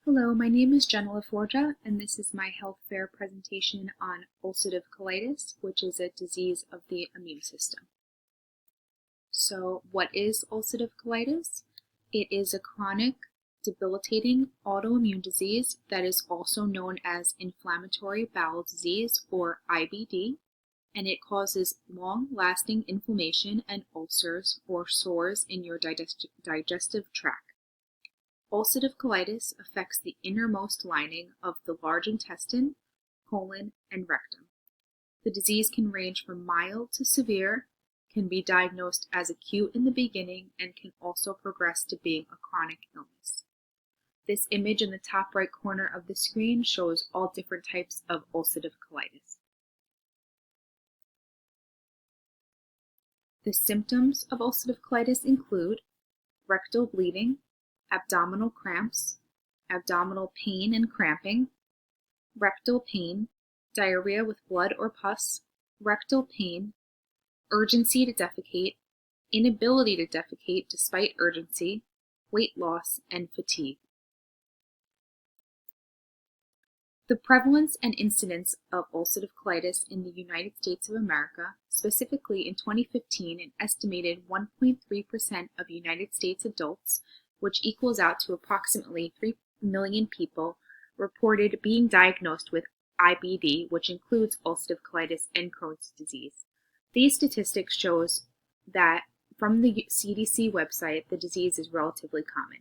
Hello, my name is Jenna LaForgia, and this is my health fair presentation on ulcerative colitis, which is a disease of the immune system. So, what is ulcerative colitis? It is a chronic, debilitating autoimmune disease that is also known as inflammatory bowel disease, or IBD, and it causes long-lasting inflammation and ulcers or sores in your digestive tract. Ulcerative colitis affects the innermost lining of the large intestine, colon, and rectum. The disease can range from mild to severe, can be diagnosed as acute in the beginning, and can also progress to being a chronic illness. This image in the top right corner of the screen shows all different types of ulcerative colitis. The symptoms of ulcerative colitis include rectal bleeding, abdominal cramps, abdominal pain and cramping, rectal pain, diarrhea with blood or pus, rectal pain, urgency to defecate, inability to defecate despite urgency, weight loss, and fatigue. The prevalence and incidence of ulcerative colitis in the United States of America, specifically in 2015, an estimated 1.3% of United States adults, which equals out to approximately 3 million people, reported being diagnosed with IBD, which includes ulcerative colitis and Crohn's disease. These statistics shows that from the CDC website, the disease is relatively common.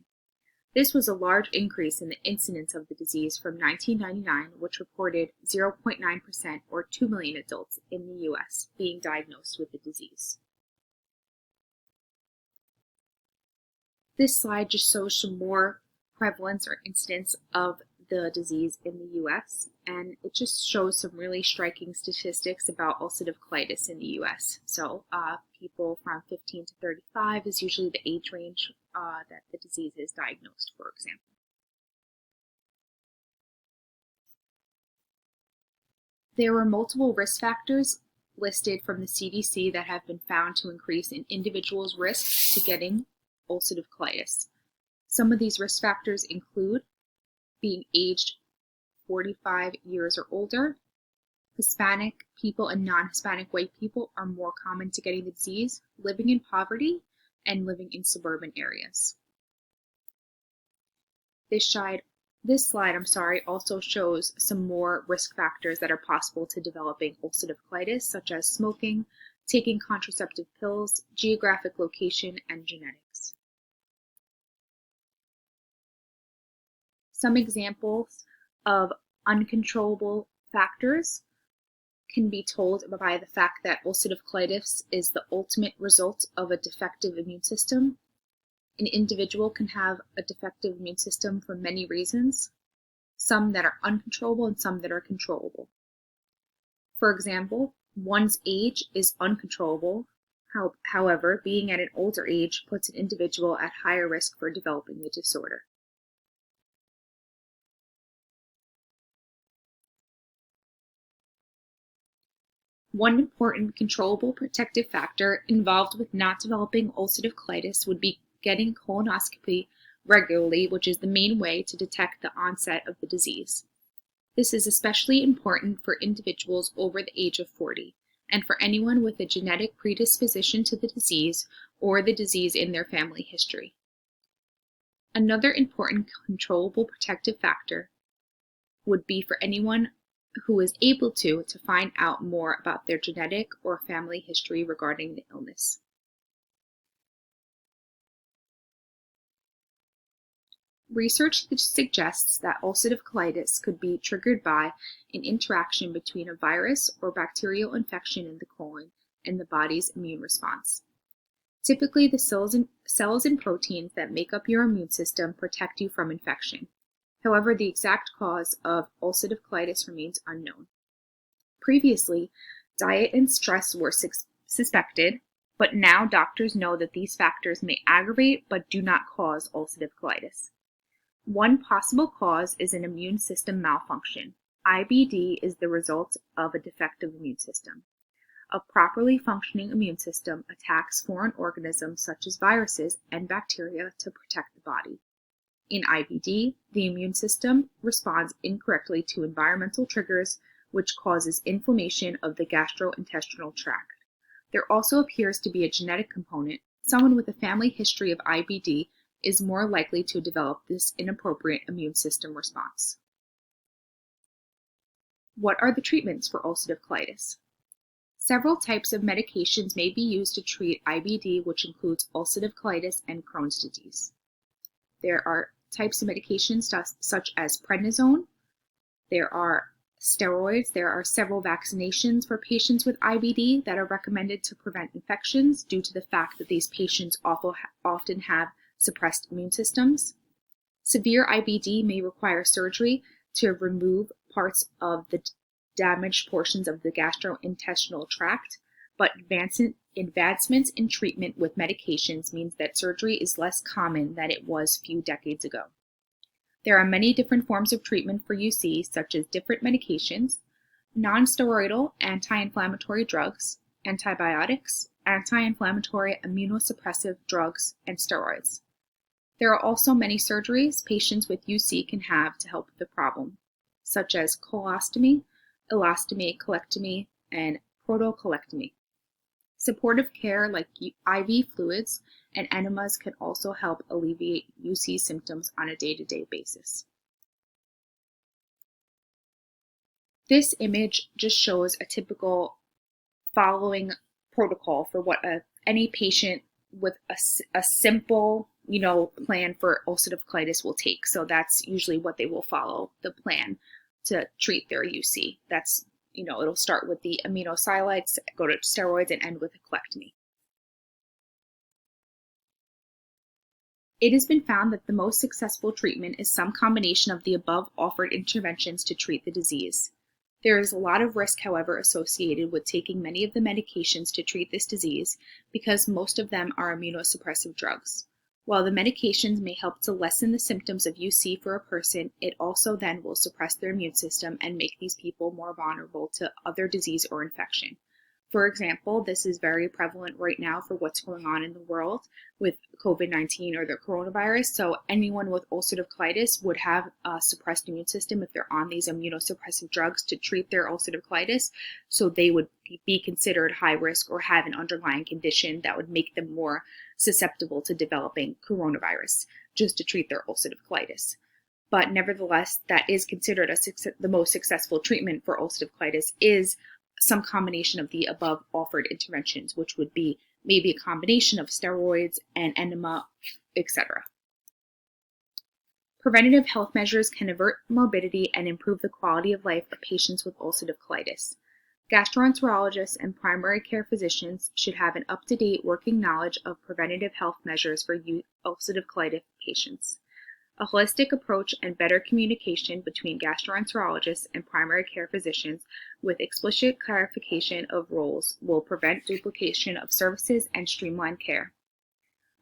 This was a large increase in the incidence of the disease from 1999, which reported 0.9% or 2 million adults in the U.S. being diagnosed with the disease. This slide just shows some more prevalence or incidence of the disease in the U.S., and it just shows some really striking statistics about ulcerative colitis in the U.S. So people from 15 to 35 is usually the age range that the disease is diagnosed, for example. There were multiple risk factors listed from the CDC that have been found to increase an individual's risk to getting ulcerative colitis. Some of these risk factors include being aged 45 years or older. Hispanic people and non-Hispanic white people are more common to getting the disease, living in poverty, and living in suburban areas. This slide also shows some more risk factors that are possible to developing ulcerative colitis, such as smoking, taking contraceptive pills, geographic location, and genetics. Some examples of uncontrollable factors can be told by the fact that ulcerative colitis is the ultimate result of a defective immune system. An individual can have a defective immune system for many reasons, some that are uncontrollable and some that are controllable. For example, one's age is uncontrollable. However, being at an older age puts an individual at higher risk for developing the disorder. One important controllable protective factor involved with not developing ulcerative colitis would be getting colonoscopy regularly, which is the main way to detect the onset of the disease. This is especially important for individuals over the age of 40 and for anyone with a genetic predisposition to the disease or the disease in their family history. Another important controllable protective factor would be for anyone who is able to find out more about their genetic or family history regarding the illness. Research suggests that ulcerative colitis could be triggered by an interaction between a virus or bacterial infection in the colon and the body's immune response. Typically, the cells and proteins that make up your immune system protect you from infection. However, the exact cause of ulcerative colitis remains unknown. Previously, diet and stress were suspected, but now doctors know that these factors may aggravate but do not cause ulcerative colitis. One possible cause is an immune system malfunction. IBD is the result of a defective immune system. A properly functioning immune system attacks foreign organisms such as viruses and bacteria to protect the body. In IBD, the immune system responds incorrectly to environmental triggers, which causes inflammation of the gastrointestinal tract. There also appears to be a genetic component. Someone with a family history of IBD is more likely to develop this inappropriate immune system response. What are the treatments for ulcerative colitis? Several types of medications may be used to treat IBD, which includes ulcerative colitis and Crohn's disease. There are types of medications such as prednisone. There are steroids. There are several vaccinations for patients with IBD that are recommended to prevent infections due to the fact that these patients often have suppressed immune systems. Severe IBD may require surgery to remove parts of the damaged portions of the gastrointestinal tract, but advancements in treatment with medications means that surgery is less common than it was a few decades ago. There are many different forms of treatment for UC, such as different medications, non-steroidal anti-inflammatory drugs, antibiotics, anti-inflammatory immunosuppressive drugs, and steroids. There are also many surgeries patients with UC can have to help with the problem, such as colostomy, elastomy, colectomy, and protocolectomy. Supportive care like IV fluids and enemas can also help alleviate UC symptoms on a day-to-day basis. This image just shows a typical following protocol for what any patient with a simple, plan for ulcerative colitis will take. So that's usually what they will follow, the plan to treat their UC. That's, it'll start with the aminosalicylates, go to steroids, and end with a colectomy. It has been found that the most successful treatment is some combination of the above offered interventions to treat the disease. There is a lot of risk, however, associated with taking many of the medications to treat this disease because most of them are immunosuppressive drugs. While the medications may help to lessen the symptoms of UC for a person, it also then will suppress their immune system and make these people more vulnerable to other disease or infection. For example, this is very prevalent right now for what's going on in the world with COVID-19 or the coronavirus. So anyone with ulcerative colitis would have a suppressed immune system if they're on these immunosuppressive drugs to treat their ulcerative colitis. So they would be considered high risk or have an underlying condition that would make them more susceptible to developing coronavirus just to treat their ulcerative colitis. But nevertheless, that is considered the most successful treatment for ulcerative colitis is some combination of the above offered interventions, which would be maybe a combination of steroids and enema, etc. Preventative health measures can avert morbidity and improve the quality of life of patients with ulcerative colitis. Gastroenterologists and primary care physicians should have an up-to-date working knowledge of preventative health measures for ulcerative colitis patients. A holistic approach and better communication between gastroenterologists and primary care physicians with explicit clarification of roles will prevent duplication of services and streamline care.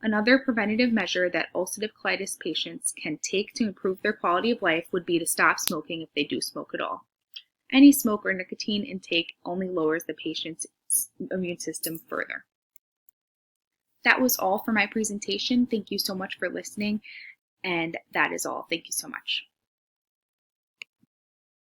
Another preventative measure that ulcerative colitis patients can take to improve their quality of life would be to stop smoking if they do smoke at all. Any smoke or nicotine intake only lowers the patient's immune system further. That was all for my presentation. Thank you so much for listening. And that is all. Thank you so much.